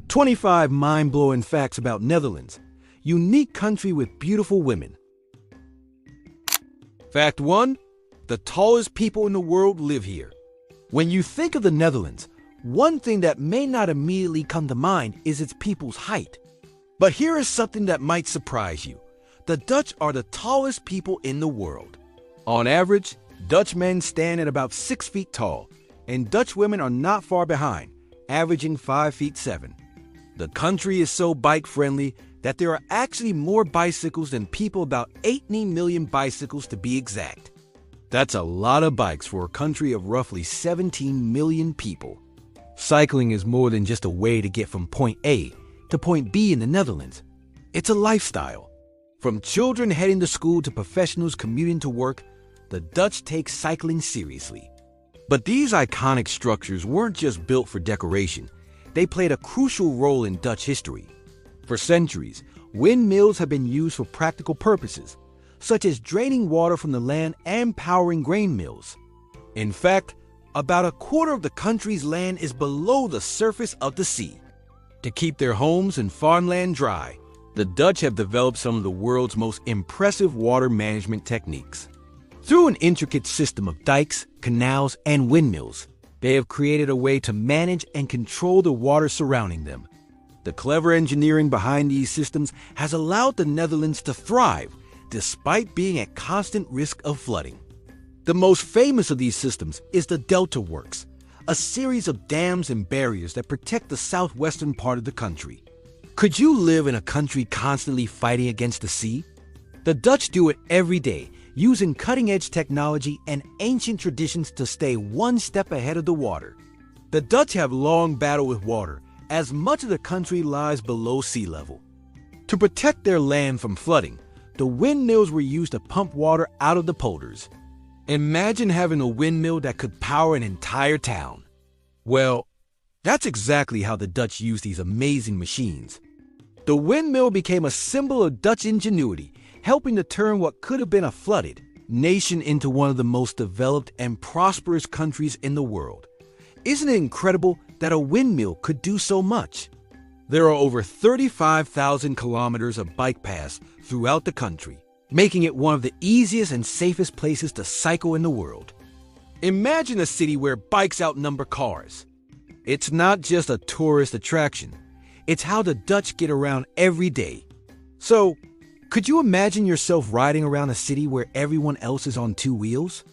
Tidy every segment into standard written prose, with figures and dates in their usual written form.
25 mind-blowing facts about Netherlands. Unique country with beautiful women. Fact 1. The tallest people in the world live here. When you think of the Netherlands, one thing that may not immediately come to mind is its people's height. But here is something that might surprise you. The Dutch are the tallest people in the world. On average, Dutch men stand at about 6 feet tall, and Dutch women are not far behind, averaging 5 feet 7. The country is so bike-friendly that there are actually more bicycles than people, about 18 million bicycles to be exact. That's a lot of bikes for a country of roughly 17 million people. Cycling is more than just a way to get from point A to point B in the Netherlands. It's a lifestyle. From children heading to school to professionals commuting to work, the Dutch take cycling seriously. But these iconic structures weren't just built for decoration. They played a crucial role in Dutch history. For centuries, windmills have been used for practical purposes, such as draining water from the land and powering grain mills. In fact, about a quarter of the country's land is below the surface of the sea. To keep their homes and farmland dry, the Dutch have developed some of the world's most impressive water management techniques. Through an intricate system of dikes, canals, and windmills, they have created a way to manage and control the water surrounding them. The clever engineering behind these systems has allowed the Netherlands to thrive, despite being at constant risk of flooding. The most famous of these systems is the Delta Works, a series of dams and barriers that protect the southwestern part of the country. Could you live in a country constantly fighting against the sea? The Dutch do it every day, using cutting-edge technology and ancient traditions to stay one step ahead of the water. The Dutch have long battled with water, as much of the country lies below sea level. To protect their land from flooding, the windmills were used to pump water out of the polders. Imagine having a windmill that could power an entire town. Well, that's exactly how the Dutch used these amazing machines. The windmill became a symbol of Dutch ingenuity, helping to turn what could have been a flooded nation into one of the most developed and prosperous countries in the world. Isn't it incredible that a windmill could do so much? There are over 35,000 kilometers of bike paths throughout the country, making it one of the easiest and safest places to cycle in the world. Imagine a city where bikes outnumber cars. It's not just a tourist attraction. It's how the Dutch get around every day. So, could you imagine yourself riding around a city where everyone else is on 2 wheels?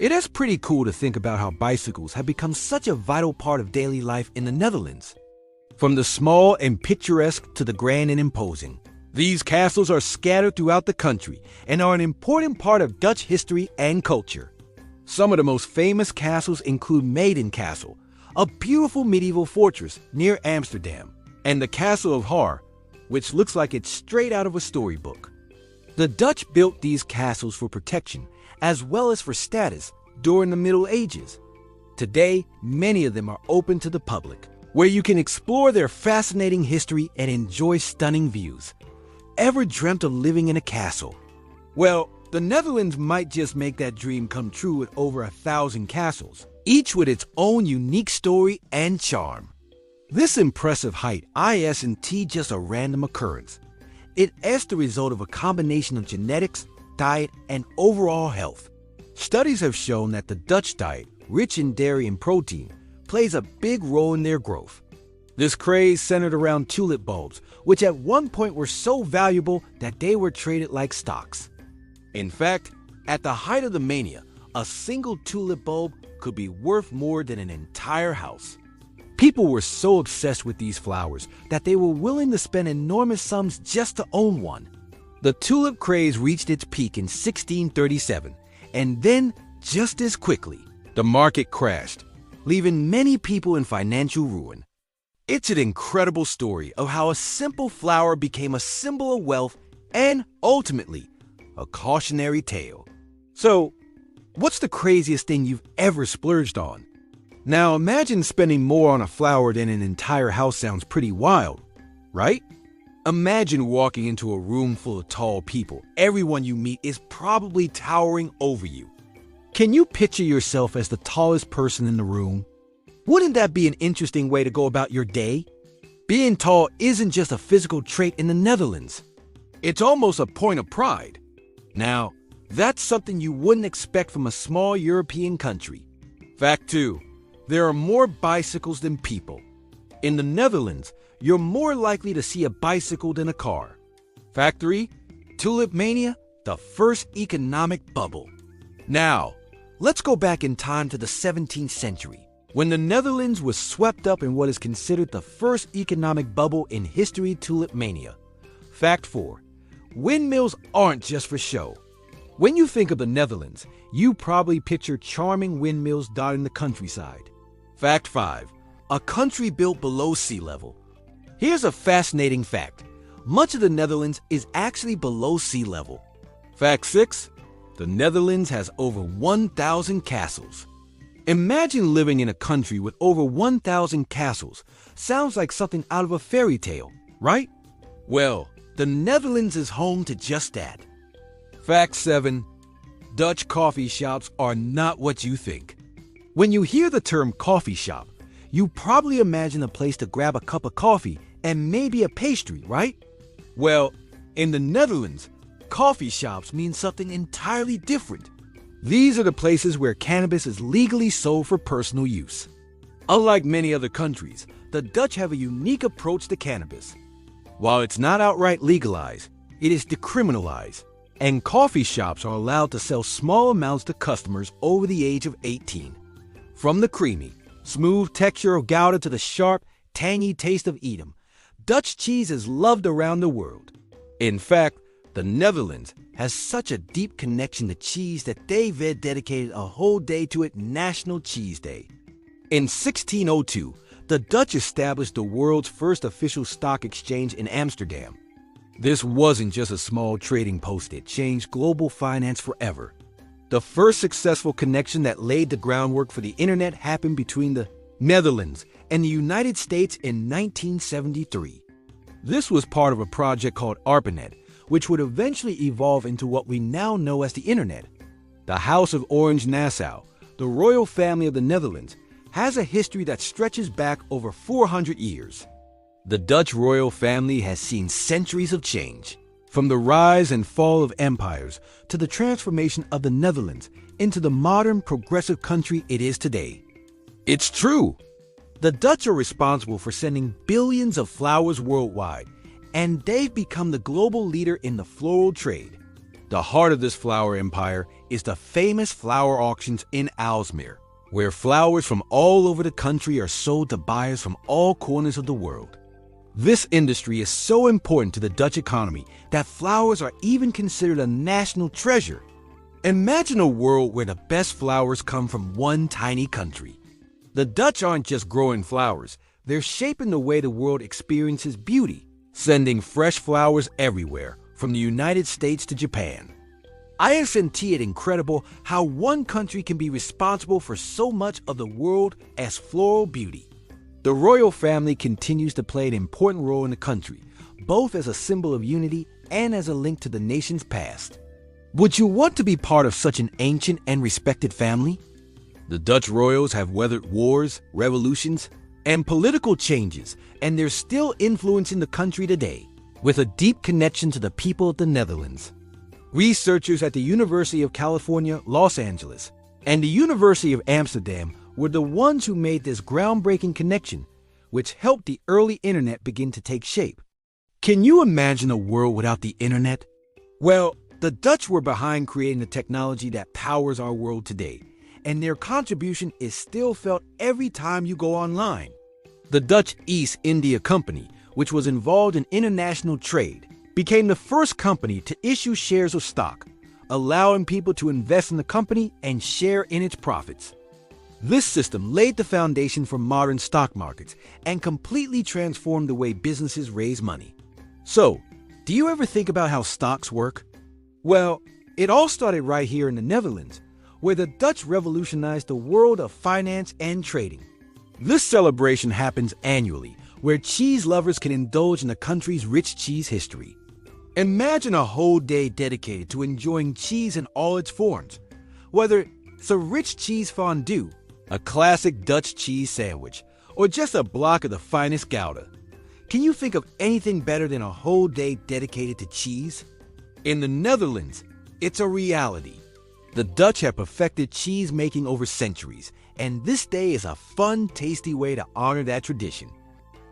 It is pretty cool to think about how bicycles have become such a vital part of daily life in the Netherlands. From the small and picturesque to the grand and imposing, these castles are scattered throughout the country and are an important part of Dutch history and culture. Some of the most famous castles include Maiden Castle, a beautiful medieval fortress near Amsterdam, and the Castle of Haar, which looks like it's straight out of a storybook. The Dutch built these castles for protection as well as for status during the Middle Ages. Today, many of them are open to the public, where you can explore their fascinating history and enjoy stunning views. Ever dreamt of living in a castle? Well, the Netherlands might just make that dream come true with over 1,000 castles, each with its own unique story and charm. This impressive height isn't just a random occurrence. It is the result of a combination of genetics, diet, and overall health. Studies have shown that the Dutch diet, rich in dairy and protein, plays a big role in their growth. This craze centered around tulip bulbs, which at one point were so valuable that they were traded like stocks. In fact, at the height of the mania, a single tulip bulb could be worth more than an entire house. People were so obsessed with these flowers that they were willing to spend enormous sums just to own one. The tulip craze reached its peak in 1637, and then, just as quickly, the market crashed, leaving many people in financial ruin. It's an incredible story of how a simple flower became a symbol of wealth and, ultimately, a cautionary tale. So, what's the craziest thing you've ever splurged on? Now, imagine spending more on a flower than an entire house. Sounds pretty wild, right? Imagine walking into a room full of tall people. Everyone you meet is probably towering over you. Can you picture yourself as the tallest person in the room? Wouldn't that be an interesting way to go about your day? Being tall isn't just a physical trait in the Netherlands. It's almost a point of pride. Now, that's something you wouldn't expect from a small European country. Fact 2. There are more bicycles than people. In the Netherlands, you're more likely to see a bicycle than a car. Fact 3. Tulip Mania, the first economic bubble. Now, let's go back in time to the 17th century, when the Netherlands was swept up in what is considered the first economic bubble in history, Tulip Mania. Fact 4. Windmills aren't just for show. When you think of the Netherlands, you probably picture charming windmills dotting the countryside. Fact 5. A country built below sea level. Here's a fascinating fact. Much of the Netherlands is actually below sea level. Fact 6. The Netherlands has over 1,000 castles. Imagine living in a country with over 1,000 castles. Sounds like something out of a fairy tale, right? Well, the Netherlands is home to just that. Fact 7. Dutch coffee shops are not what you think. When you hear the term coffee shop, you probably imagine a place to grab a cup of coffee and maybe a pastry, right? Well, in the Netherlands, coffee shops mean something entirely different. These are the places where cannabis is legally sold for personal use. Unlike many other countries, the Dutch have a unique approach to cannabis. While it's not outright legalized, it is decriminalized, and coffee shops are allowed to sell small amounts to customers over the age of 18. From the creamy, smooth texture of Gouda to the sharp, tangy taste of Edam, Dutch cheese is loved around the world. In fact, the Netherlands has such a deep connection to cheese that they've dedicated a whole day to it, National Cheese Day. In 1602, the Dutch established the world's first official stock exchange in Amsterdam. This wasn't just a small trading post, it changed global finance forever. The first successful connection that laid the groundwork for the internet happened between the Netherlands and the United States in 1973. This was part of a project called ARPANET, which would eventually evolve into what we now know as the internet. The House of Orange-Nassau, the royal family of the Netherlands, has a history that stretches back over 400 years. The Dutch royal family has seen centuries of change, from the rise and fall of empires to the transformation of the Netherlands into the modern progressive country it is today. It's true. The Dutch are responsible for sending billions of flowers worldwide, and they've become the global leader in the floral trade. The heart of this flower empire is the famous flower auctions in Aalsmeer, where flowers from all over the country are sold to buyers from all corners of the world. This industry is so important to the Dutch economy that flowers are even considered a national treasure. Imagine a world where the best flowers come from one tiny country. The Dutch aren't just growing flowers, they're shaping the way the world experiences beauty, sending fresh flowers everywhere, from the United States to Japan. I find it incredible how one country can be responsible for so much of the world as floral beauty. The royal family continues to play an important role in the country, both as a symbol of unity and as a link to the nation's past. Would you want to be part of such an ancient and respected family? The Dutch royals have weathered wars, revolutions, and political changes, and they're still influencing the country today, with a deep connection to the people of the Netherlands. Researchers at the University of California, Los Angeles, and the University of Amsterdam were the ones who made this groundbreaking connection, which helped the early internet begin to take shape. Can you imagine a world without the internet? Well, the Dutch were behind creating the technology that powers our world today, and their contribution is still felt every time you go online. The Dutch East India Company, which was involved in international trade, became the first company to issue shares of stock, allowing people to invest in the company and share in its profits. This system laid the foundation for modern stock markets and completely transformed the way businesses raise money. So, do you ever think about how stocks work? Well, it all started right here in the Netherlands, where the Dutch revolutionized the world of finance and trading. This celebration happens annually, where cheese lovers can indulge in the country's rich cheese history. Imagine a whole day dedicated to enjoying cheese in all its forms, whether it's a rich cheese fondue, a classic Dutch cheese sandwich, or just a block of the finest Gouda. Can you think of anything better than a whole day dedicated to cheese? In the Netherlands, it's a reality. The Dutch have perfected cheese making over centuries, and this day is a fun, tasty way to honor that tradition.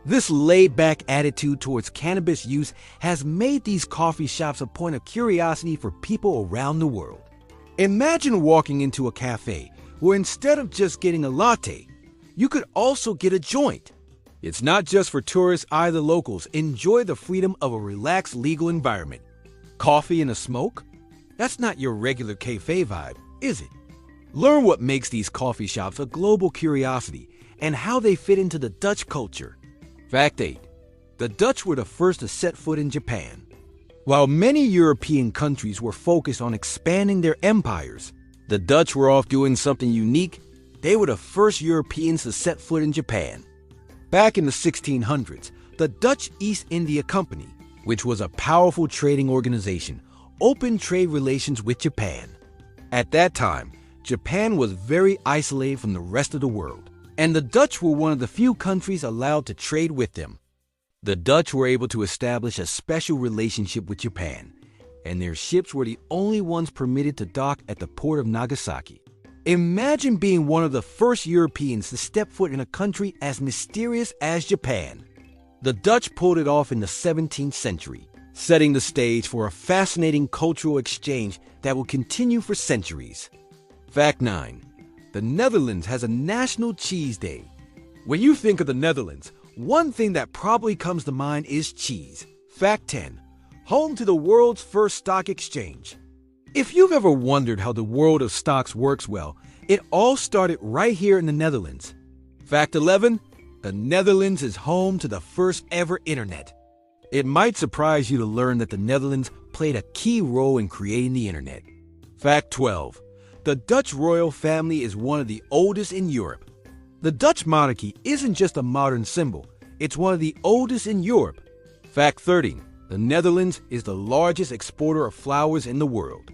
This laid-back attitude towards cannabis use has made these coffee shops a point of curiosity for people around the world. Imagine walking into a cafe where instead of just getting a latte, you could also get a joint. It's not just for tourists, either locals enjoy the freedom of a relaxed legal environment. Coffee and a smoke? That's not your regular cafe vibe, is it? Learn what makes these coffee shops a global curiosity and how they fit into the Dutch culture. Fact 8. The Dutch were the first to set foot in Japan. While many European countries were focused on expanding their empires, the Dutch were off doing something unique. They were the first Europeans to set foot in Japan. Back in the 1600s, the Dutch East India Company, which was a powerful trading organization, opened trade relations with Japan. At that time, Japan was very isolated from the rest of the world, and the Dutch were one of the few countries allowed to trade with them. The Dutch were able to establish a special relationship with Japan, and their ships were the only ones permitted to dock at the port of Nagasaki. Imagine being one of the first Europeans to step foot in a country as mysterious as Japan. The Dutch pulled it off in the 17th century, setting the stage for a fascinating cultural exchange that will continue for centuries. Fact 9. The Netherlands has a National Cheese Day. When you think of the Netherlands, one thing that probably comes to mind is cheese. Fact 10. Home to the world's first stock exchange. If you've ever wondered how the world of stocks works, well, it all started right here in the Netherlands. Fact 11. The Netherlands is home to the first ever internet. It might surprise you to learn that the Netherlands played a key role in creating the internet. Fact 12. The Dutch royal family is one of the oldest in Europe. The Dutch monarchy isn't just a modern symbol, it's one of the oldest in Europe. Fact 13. The Netherlands is the largest exporter of flowers in the world.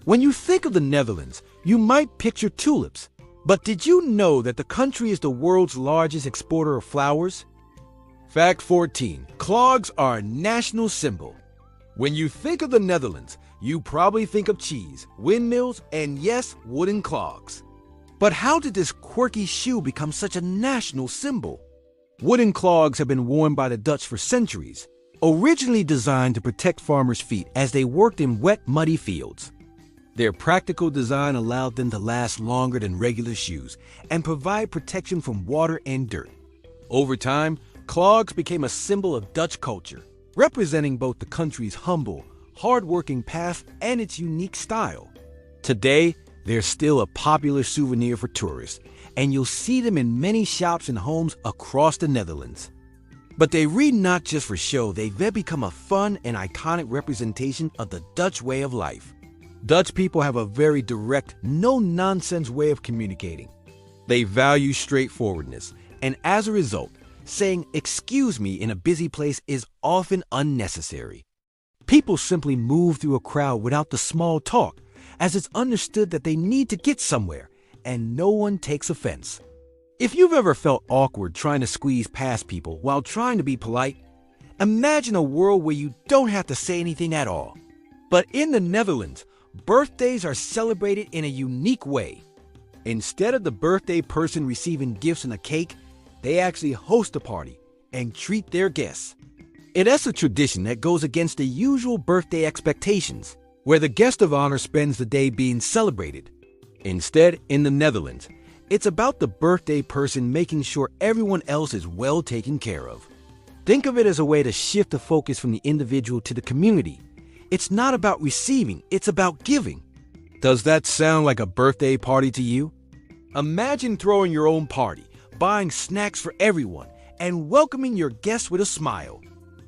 When you think of the Netherlands, you might picture tulips. But did you know that the country is the world's largest exporter of flowers? Fact 14. Clogs are a national symbol. When you think of the Netherlands, you probably think of cheese, windmills, and yes, wooden clogs. But how did this quirky shoe become such a national symbol? Wooden clogs have been worn by the Dutch for centuries, originally designed to protect farmers' feet as they worked in wet, muddy fields. Their practical design allowed them to last longer than regular shoes and provide protection from water and dirt. Over time, clogs became a symbol of Dutch culture, representing both the country's humble, hard-working past and its unique style. Today, they're still a popular souvenir for tourists, and you'll see them in many shops and homes across the Netherlands. But they read not just for show, they've become a fun and iconic representation of the Dutch way of life. Dutch people have a very direct, no-nonsense way of communicating. They value straightforwardness, and as a result, saying "excuse me" in a busy place is often unnecessary. People simply move through a crowd without the small talk, as it's understood that they need to get somewhere, and no one takes offense. If you've ever felt awkward trying to squeeze past people while trying to be polite, imagine a world where you don't have to say anything at all. But in the Netherlands, birthdays are celebrated in a unique way. Instead of the birthday person receiving gifts and a cake, they actually host a party and treat their guests. It is a tradition that goes against the usual birthday expectations, where the guest of honor spends the day being celebrated. Instead, in the Netherlands, it's about the birthday person making sure everyone else is well taken care of. Think of it as a way to shift the focus from the individual to the community. It's not about receiving, it's about giving. Does that sound like a birthday party to you? Imagine throwing your own party, buying snacks for everyone, and welcoming your guests with a smile.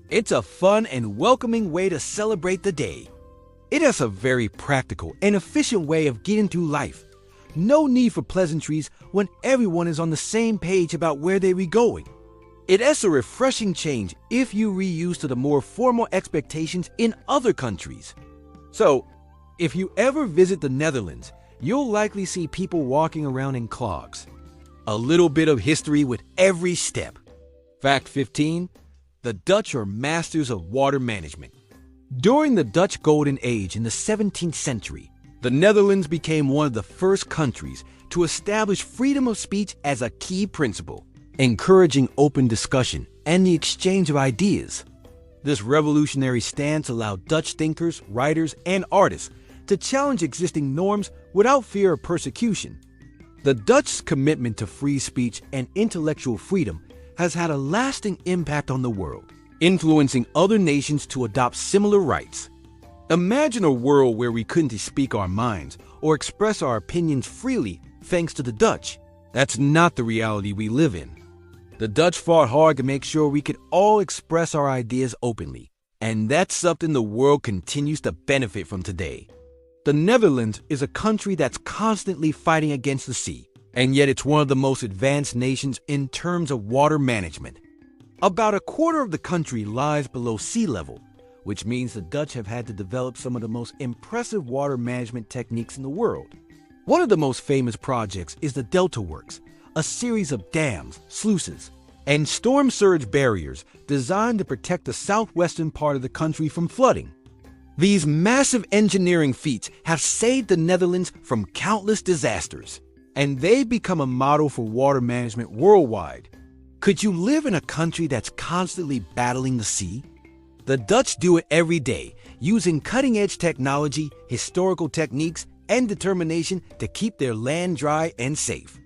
It's a fun and welcoming way to celebrate the day. It is a very practical and efficient way of getting through life. No need for pleasantries when everyone is on the same page about where they be going. It is a refreshing change if you reuse to the more formal expectations in other countries. So, if you ever visit the Netherlands, you'll likely see people walking around in clogs. A little bit of history with every step. Fact 15. The Dutch are masters of water management. During the Dutch Golden Age in the 17th century, the Netherlands became one of the first countries to establish freedom of speech as a key principle, encouraging open discussion and the exchange of ideas. This revolutionary stance allowed Dutch thinkers, writers, and artists to challenge existing norms without fear of persecution. The Dutch's commitment to free speech and intellectual freedom has had a lasting impact on the world, influencing other nations to adopt similar rights. Imagine a world where we couldn't speak our minds or express our opinions freely thanks to the Dutch. That's not the reality we live in. The Dutch fought hard to make sure we could all express our ideas openly, and that's something the world continues to benefit from today. The Netherlands is a country that's constantly fighting against the sea, and yet it's one of the most advanced nations in terms of water management. About a quarter of the country lies below sea level, which means the Dutch have had to develop some of the most impressive water management techniques in the world. One of the most famous projects is the Delta Works, a series of dams, sluices, and storm surge barriers designed to protect the southwestern part of the country from flooding. These massive engineering feats have saved the Netherlands from countless disasters, and they've become a model for water management worldwide. Could you live in a country that's constantly battling the sea? The Dutch do it every day, using cutting-edge technology, historical techniques, and determination to keep their land dry and safe.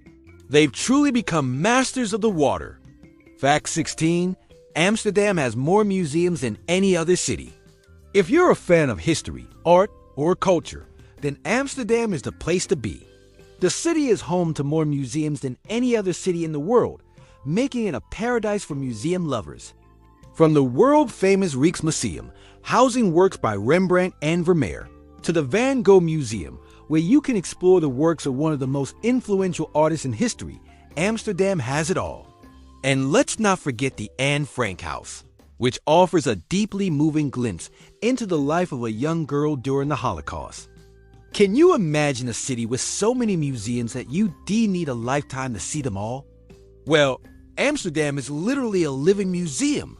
They've truly become masters of the water. Fact 16, Amsterdam has more museums than any other city. If you're a fan of history, art, or culture, then Amsterdam is the place to be. The city is home to more museums than any other city in the world, making it a paradise for museum lovers. From the world-famous Rijksmuseum, housing works by Rembrandt and Vermeer, to the Van Gogh Museum, where you can explore the works of one of the most influential artists in history, Amsterdam has it all. And let's not forget the Anne Frank House, which offers a deeply moving glimpse into the life of a young girl during the Holocaust. Can you imagine a city with so many museums that you need a lifetime to see them all? Well, Amsterdam is literally a living museum.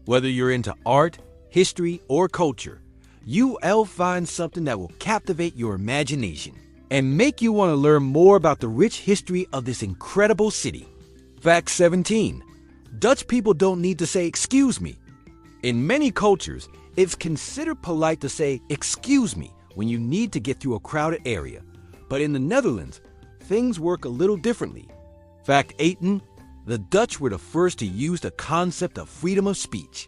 Whether you're into art, history, or culture, you'll find something that will captivate your imagination and make you want to learn more about the rich history of this incredible city. Fact 17. Dutch people don't need to say excuse me. In many cultures, it's considered polite to say excuse me when you need to get through a crowded area. But in the Netherlands, things work a little differently. Fact 18. The Dutch were the first to use the concept of freedom of speech.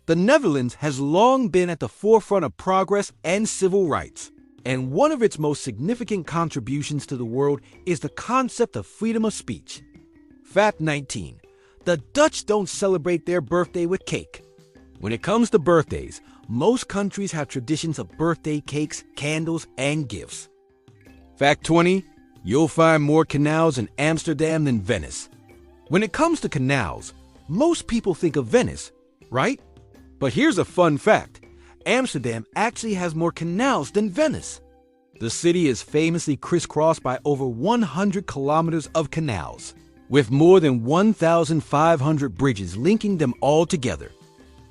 The Netherlands has long been at the forefront of progress and civil rights, and one of its most significant contributions to the world is the concept of freedom of speech. Fact 19. The Dutch don't celebrate their birthday with cake. When it comes to birthdays, most countries have traditions of birthday cakes, candles, and gifts. Fact 20. You'll find more canals in Amsterdam than Venice. When it comes to canals, most people think of Venice, right? But here's a fun fact. Amsterdam actually has more canals than Venice. The city is famously crisscrossed by over 100 kilometers of canals, with more than 1,500 bridges linking them all together.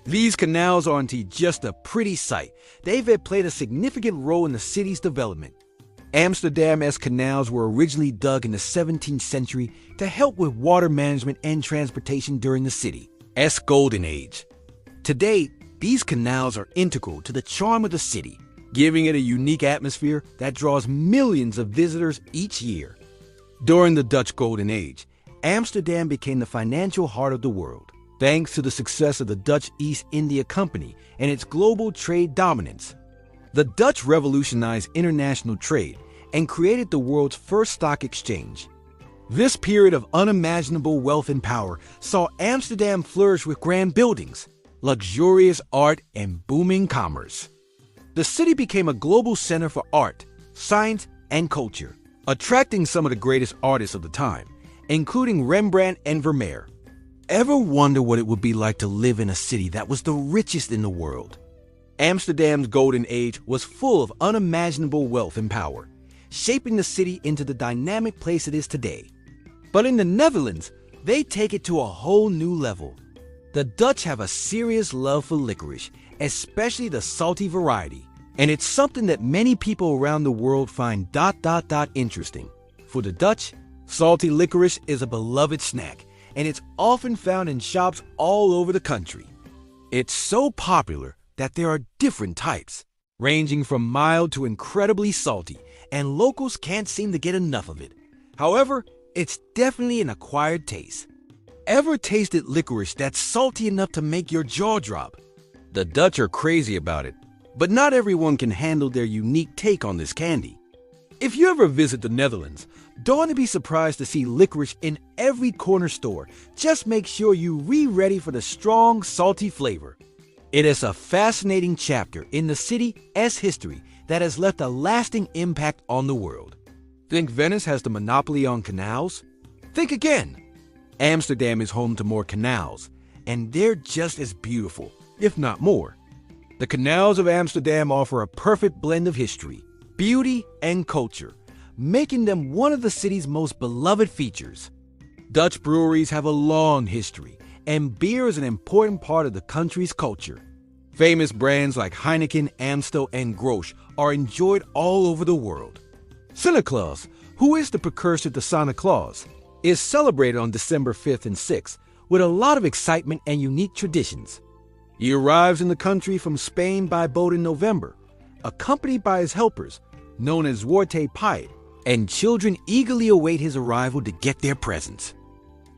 These canals aren't just a pretty sight. They've played a significant role in the city's development. Amsterdam's canals were originally dug in the 17th century to help with water management and transportation during the city's golden age. Today, these canals are integral to the charm of the city, giving it a unique atmosphere that draws millions of visitors each year. During the Dutch Golden Age, Amsterdam became the financial heart of the world, thanks to the success of the Dutch East India Company and its global trade dominance. The Dutch revolutionized international trade and created the world's first stock exchange. This period of unimaginable wealth and power saw Amsterdam flourish with grand buildings, luxurious art, and booming commerce. The city became a global center for art, science, and culture, attracting some of the greatest artists of the time, including Rembrandt and Vermeer. Ever wonder what it would be like to live in a city that was the richest in the world? Amsterdam's golden age was full of unimaginable wealth and power, shaping the city into the dynamic place it is today. But in the Netherlands, they take it to a whole new level. The Dutch have a serious love for licorice, especially the salty variety. And it's something that many people around the world find ... interesting. For the Dutch, salty licorice is a beloved snack, and it's often found in shops all over the country. It's so popular that there are different types, ranging from mild to incredibly salty, and locals can't seem to get enough of it. However, it's definitely an acquired taste. Ever tasted licorice that's salty enough to make your jaw drop? The Dutch are crazy about it, but not everyone can handle their unique take on this candy. If you ever visit the Netherlands, don't be surprised to see licorice in every corner store. Just make sure you're ready for the strong, salty flavor. It is a fascinating chapter in the city's history that has left a lasting impact on the world. Think Venice has the monopoly on canals? Think again. Amsterdam is home to more canals, and they're just as beautiful, if not more. The canals of Amsterdam offer a perfect blend of history, beauty, and culture, making them one of the city's most beloved features. Dutch breweries have a long history, and beer is an important part of the country's culture. Famous brands like Heineken, Amstel, and Grolsch are enjoyed all over the world. Sinterklaas, who is the precursor to Santa Claus, is celebrated on December 5th and 6th with a lot of excitement and unique traditions. He arrives in the country from Spain by boat in November, accompanied by his helpers, known as Zwarte Piet, and children eagerly await his arrival to get their presents.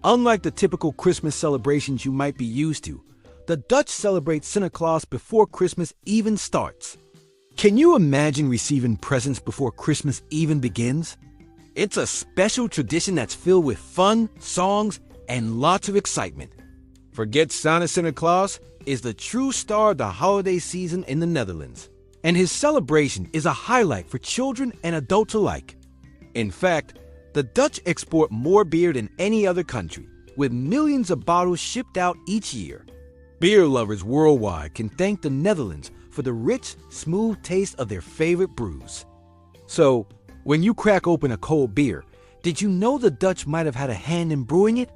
Unlike the typical Christmas celebrations you might be used to, the Dutch celebrate Sinterklaas before Christmas even starts. Can you imagine receiving presents before Christmas even begins? It's a special tradition that's filled with fun, songs, and lots of excitement. Forget Sinterklaas is the true star of the holiday season in the Netherlands, and his celebration is a highlight for children and adults alike. In fact, the Dutch export more beer than any other country, with millions of bottles shipped out each year. Beer lovers worldwide can thank the Netherlands for the rich, smooth taste of their favorite brews. So, when you crack open a cold beer, did you know the Dutch might have had a hand in brewing it?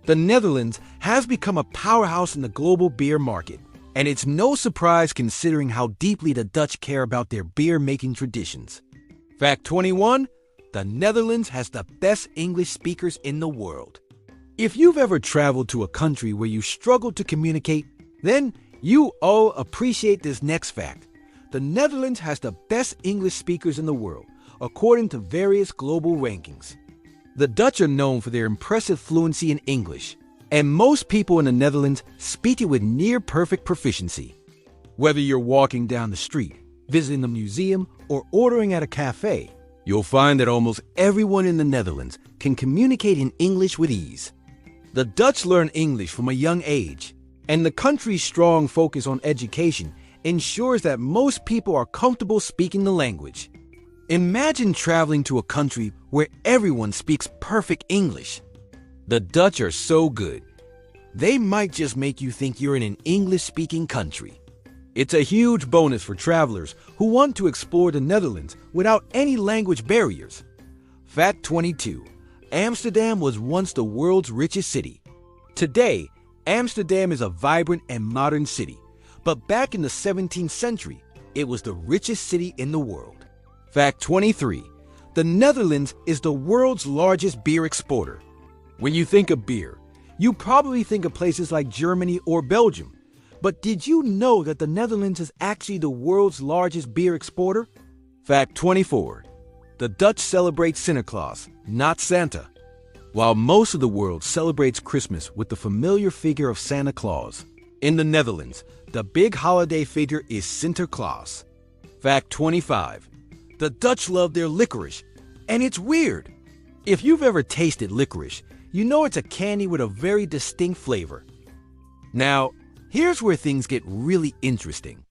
The Netherlands has become a powerhouse in the global beer market, and it's no surprise considering how deeply the Dutch care about their beer-making traditions. Fact 21, the Netherlands has the best English speakers in the world. If you've ever traveled to a country where you struggle to communicate, then you all appreciate this next fact. The Netherlands has the best English speakers in the world, according to various global rankings. The Dutch are known for their impressive fluency in English, and most people in the Netherlands speak it with near-perfect proficiency. Whether you're walking down the street, visiting a museum, or ordering at a cafe, you'll find that almost everyone in the Netherlands can communicate in English with ease. The Dutch learn English from a young age, and the country's strong focus on education ensures that most people are comfortable speaking the language. Imagine traveling to a country where everyone speaks perfect English. The Dutch are so good, they might just make you think you're in an English-speaking country. It's a huge bonus for travelers who want to explore the Netherlands without any language barriers. Fact 22. Amsterdam was once the world's richest city. Today, Amsterdam is a vibrant and modern city, but back in the 17th century, it was the richest city in the world. Fact 23. The Netherlands is the world's largest beer exporter. When you think of beer, you probably think of places like Germany or Belgium. But did you know that the Netherlands is actually the world's largest beer exporter? Fact 24. The Dutch celebrate Sinterklaas, not Santa. While most of the world celebrates Christmas with the familiar figure of Santa Claus, in the Netherlands, the big holiday figure is Sinterklaas. Fact 25. The Dutch love their licorice, and it's weird. If you've ever tasted licorice, you know it's a candy with a very distinct flavor. Now, here's where things get really interesting.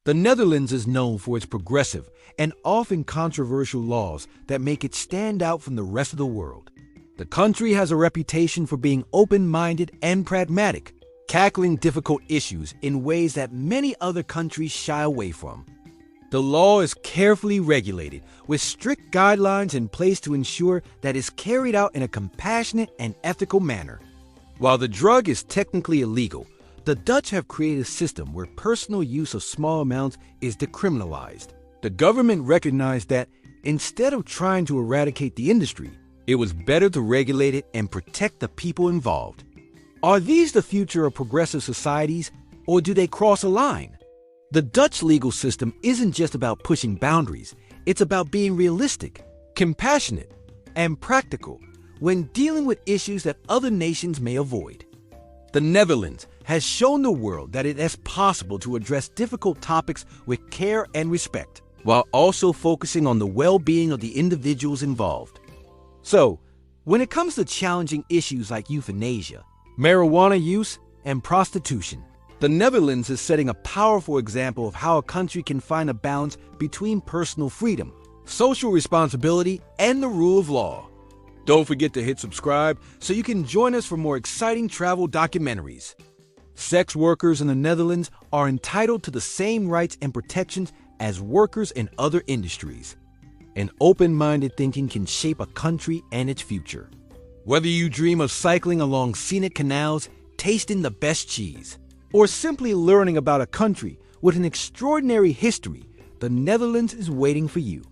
The Netherlands is known for its progressive and often controversial laws that make it stand out from the rest of the world. The country has a reputation for being open-minded and pragmatic, tackling difficult issues in ways that many other countries shy away from. The law is carefully regulated, with strict guidelines in place to ensure that it's carried out in a compassionate and ethical manner. While the drug is technically illegal, The Dutch have created a system where personal use of small amounts is decriminalized. The government recognized that instead of trying to eradicate the industry, it was better to regulate it and protect the people involved. Are these the future of progressive societies, or do they cross a line? The Dutch legal system isn't just about pushing boundaries, it's about being realistic, compassionate, and practical when dealing with issues that other nations may avoid. The Netherlands has shown the world that it is possible to address difficult topics with care and respect, while also focusing on the well-being of the individuals involved. So, when it comes to challenging issues like euthanasia, marijuana use, and prostitution, the Netherlands is setting a powerful example of how a country can find a balance between personal freedom, social responsibility, and the rule of law. Don't forget to hit subscribe so you can join us for more exciting travel documentaries. Sex workers in the Netherlands are entitled to the same rights and protections as workers in other industries. And open-minded thinking can shape a country and its future. Whether you dream of cycling along scenic canals, tasting the best cheese, or simply learning about a country with an extraordinary history, the Netherlands is waiting for you.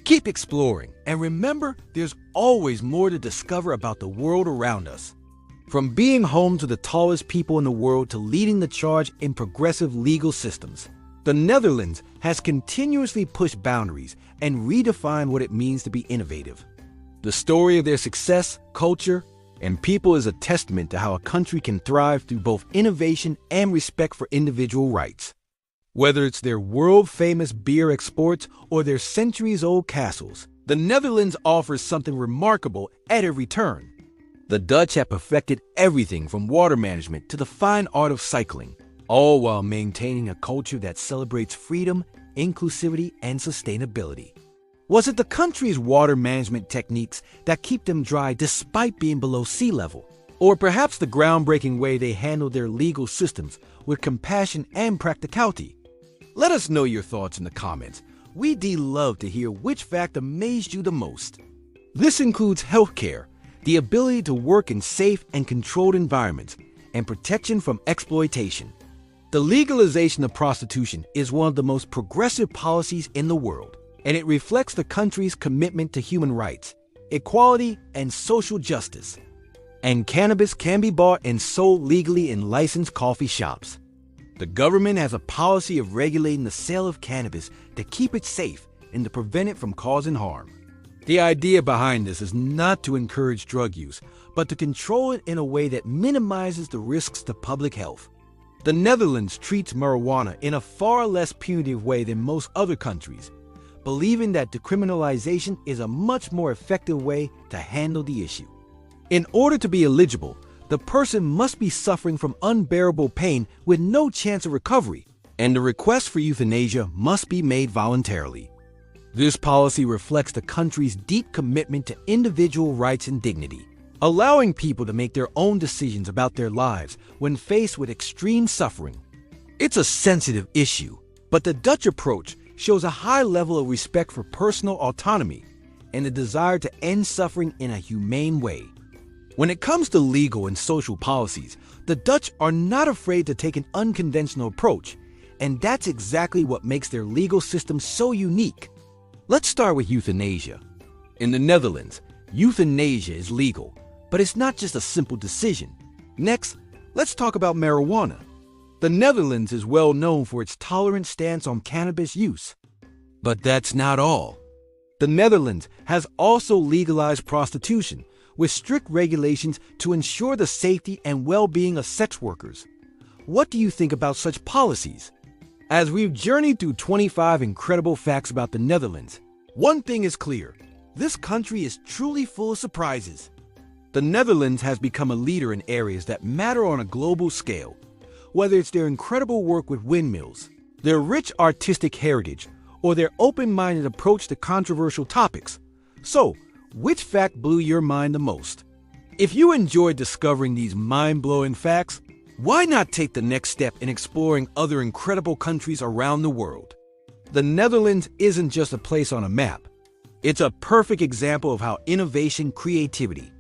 Keep exploring, and remember, there's always more to discover about the world around us. From being home to the tallest people in the world to leading the charge in progressive legal systems, the Netherlands has continuously pushed boundaries and redefined what it means to be innovative. The story of their success, culture, and people is a testament to how a country can thrive through both innovation and respect for individual rights. Whether it's their world-famous beer exports or their centuries-old castles, the Netherlands offers something remarkable at every turn. The Dutch have perfected everything from water management to the fine art of cycling, all while maintaining a culture that celebrates freedom, inclusivity, and sustainability. Was it the country's water management techniques that keep them dry despite being below sea level? Or perhaps the groundbreaking way they handle their legal systems with compassion and practicality? Let us know your thoughts in the comments. We'd love to hear which fact amazed you the most. This includes healthcare, the ability to work in safe and controlled environments, and protection from exploitation. The legalization of prostitution is one of the most progressive policies in the world, and it reflects the country's commitment to human rights, equality, and social justice. And cannabis can be bought and sold legally in licensed coffee shops. The government has a policy of regulating the sale of cannabis to keep it safe and to prevent it from causing harm. The idea behind this is not to encourage drug use, but to control it in a way that minimizes the risks to public health. The Netherlands treats marijuana in a far less punitive way than most other countries, believing that decriminalization is a much more effective way to handle the issue. In order to be eligible, the person must be suffering from unbearable pain with no chance of recovery, and the request for euthanasia must be made voluntarily. This policy reflects the country's deep commitment to individual rights and dignity, allowing people to make their own decisions about their lives when faced with extreme suffering. It's a sensitive issue, but the Dutch approach shows a high level of respect for personal autonomy and a desire to end suffering in a humane way. When it comes to legal and social policies, the Dutch are not afraid to take an unconventional approach, and that's exactly what makes their legal system so unique. Let's start with euthanasia. In the Netherlands, euthanasia is legal, but it's not just a simple decision. Next, let's talk about marijuana. The Netherlands is well known for its tolerant stance on cannabis use. But that's not all. The Netherlands has also legalized prostitution, with strict regulations to ensure the safety and well-being of sex workers. What do you think about such policies? As we've journeyed through 25 incredible facts about the Netherlands, one thing is clear: this country is truly full of surprises. The Netherlands has become a leader in areas that matter on a global scale, whether it's their incredible work with windmills, their rich artistic heritage, or their open-minded approach to controversial topics. So, which fact blew your mind the most? If you enjoyed discovering these mind-blowing facts, why not take the next step in exploring other incredible countries around the world? The Netherlands isn't just a place on a map. It's a perfect example of how innovation, creativity,